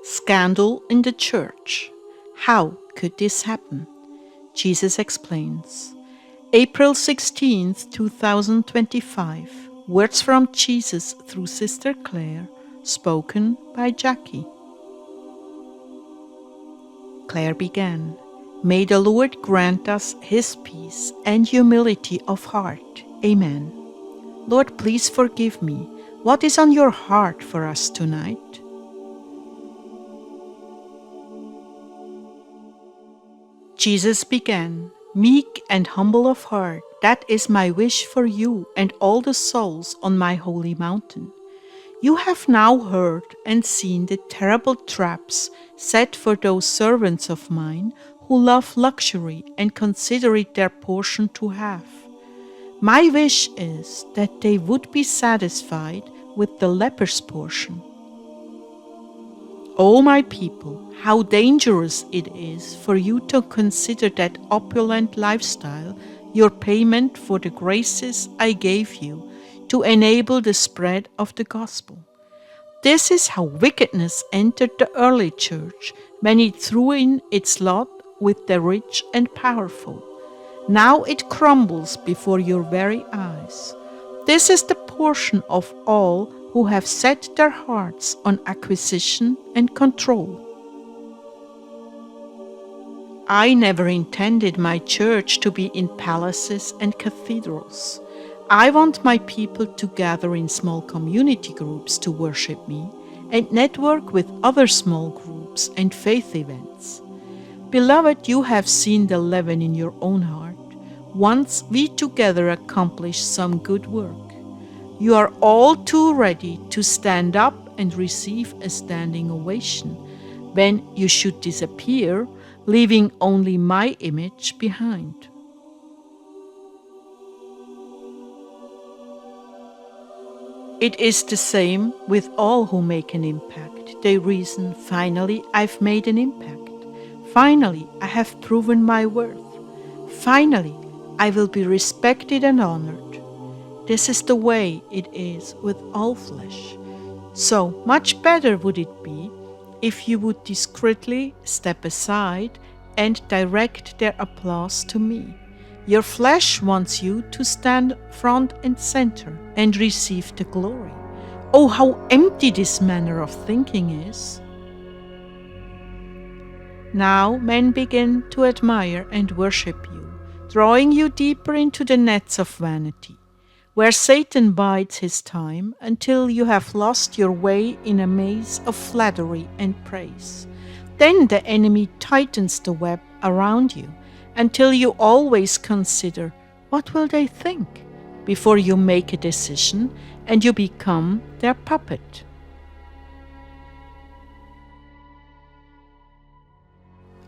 Scandal in the church. How could this happen? Jesus explains. April 16th, 2025. Words from Jesus through Sister Clare, spoken by Jackie. Clare began. May the Lord grant us His peace and humility of heart. Amen. Lord, please forgive me. What is on your heart for us tonight? Jesus began, Meek and humble of heart, that is my wish for you and all the souls on my holy mountain. You have now heard and seen the terrible traps set for those servants of mine who love luxury and consider it their portion to have. My wish is that they would be satisfied with the lepers' portion. O my people, how dangerous it is for you to consider that opulent lifestyle your payment for the graces I gave you to enable the spread of the gospel. This is how wickedness entered the early church when it threw in its lot with the rich and powerful. Now it crumbles before your very eyes. This is the portion of all who have set their hearts on acquisition and control. I never intended my church to be in palaces and cathedrals. I want my people to gather in small community groups to worship me and network with other small groups and faith events. Beloved, you have seen the leaven in your own heart. Once we together accomplish some good work. You are all too ready to stand up and receive a standing ovation when you should disappear, leaving only my image behind. It is the same with all who make an impact. They reason, finally, I've made an impact. Finally, I have proven my worth. Finally, I will be respected and honored. This is the way it is with all flesh. So much better would it be if you would discreetly step aside and direct their applause to me. Your flesh wants you to stand front and center and receive the glory. Oh, how empty this manner of thinking is! Now men begin to admire and worship you, drawing you deeper into the nets of vanity, where Satan bides his time until you have lost your way in a maze of flattery and praise. Then the enemy tightens the web around you until you always consider, what will they think, before you make a decision and you become their puppet.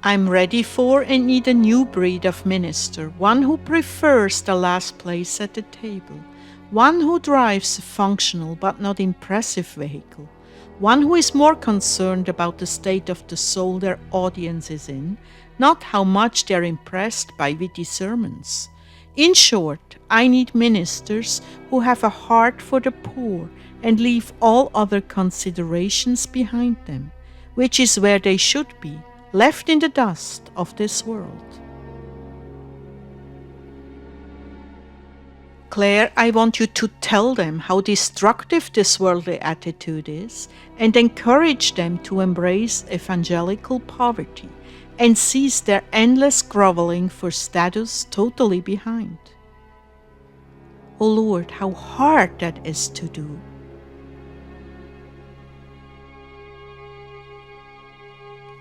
I'm ready for and need a new breed of minister, one who prefers the last place at the table, one who drives a functional but not impressive vehicle, one who is more concerned about the state of the soul their audience is in, not how much they're impressed by witty sermons. In short, I need ministers who have a heart for the poor and leave all other considerations behind them, which is where they should be, left in the dust of this world. Clare, I want you to tell them how destructive this worldly attitude is and encourage them to embrace evangelical poverty and cease their endless groveling for status totally behind. Oh Lord, how hard that is to do.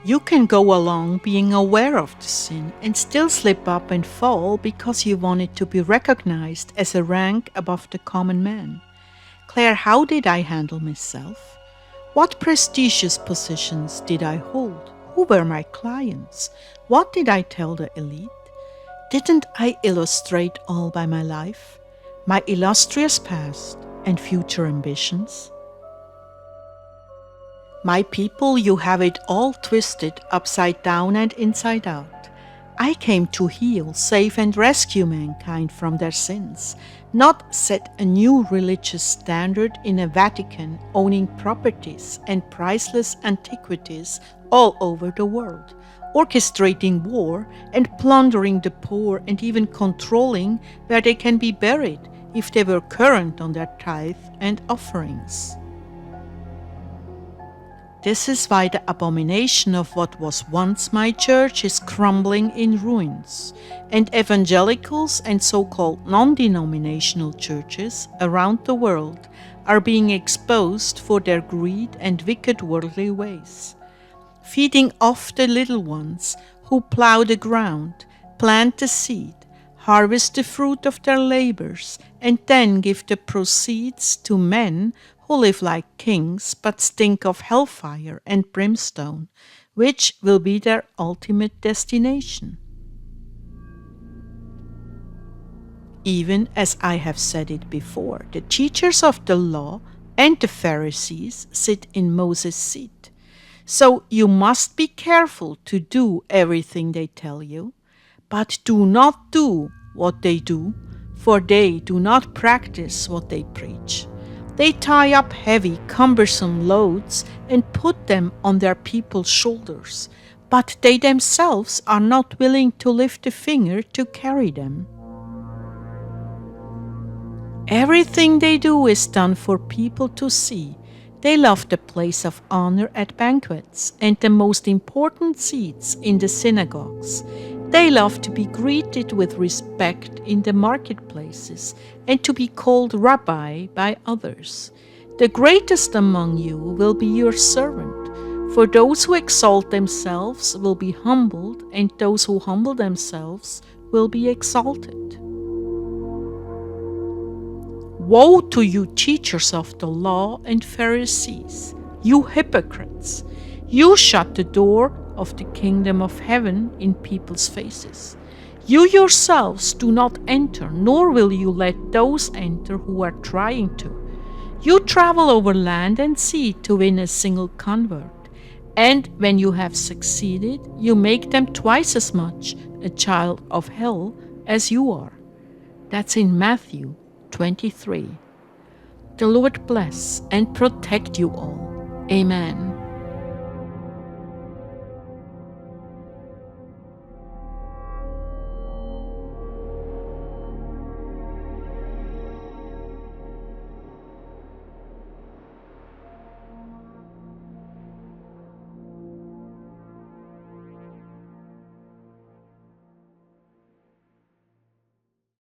You can go along being aware of the sin and still slip up and fall because you want it to be recognized as a rank above the common man. Clare, how did I handle myself? What prestigious positions did I hold? Who were my clients? What did I tell the elite? Didn't I illustrate all by my life, my illustrious past and future ambitions? My people, you have it all twisted upside down and inside out. I came to heal, save, and rescue mankind from their sins, not set a new religious standard in a Vatican owning properties and priceless antiquities all over the world, orchestrating war and plundering the poor and even controlling where they can be buried if they were current on their tithe and offerings. This is why the abomination of what was once my church is crumbling in ruins, and evangelicals and so-called non-denominational churches around the world are being exposed for their greed and wicked worldly ways, feeding off the little ones who plow the ground, plant the seed, harvest the fruit of their labors, and then give the proceeds to men who live like kings but stink of hellfire and brimstone, which will be their ultimate destination. Even as I have said it before, the teachers of the law and the Pharisees sit in Moses' seat. So you must be careful to do everything they tell you, but do not do what they do, for they do not practice what they preach. They tie up heavy, cumbersome loads and put them on their people's shoulders, but they themselves are not willing to lift a finger to carry them. Everything they do is done for people to see. They love the place of honor at banquets and the most important seats in the synagogues. They love to be greeted with respect in the marketplaces and to be called rabbi by others. The greatest among you will be your servant. For those who exalt themselves will be humbled, and those who humble themselves will be exalted. Woe to you, teachers of the law and Pharisees, you hypocrites! You shut the door of the kingdom of heaven in people's faces. You yourselves do not enter, nor will you let those enter who are trying to. You travel over land and sea to win a single convert, and when you have succeeded, you make them twice as much a child of hell as you are. That's in Matthew 23. The Lord bless and protect you all. Amen.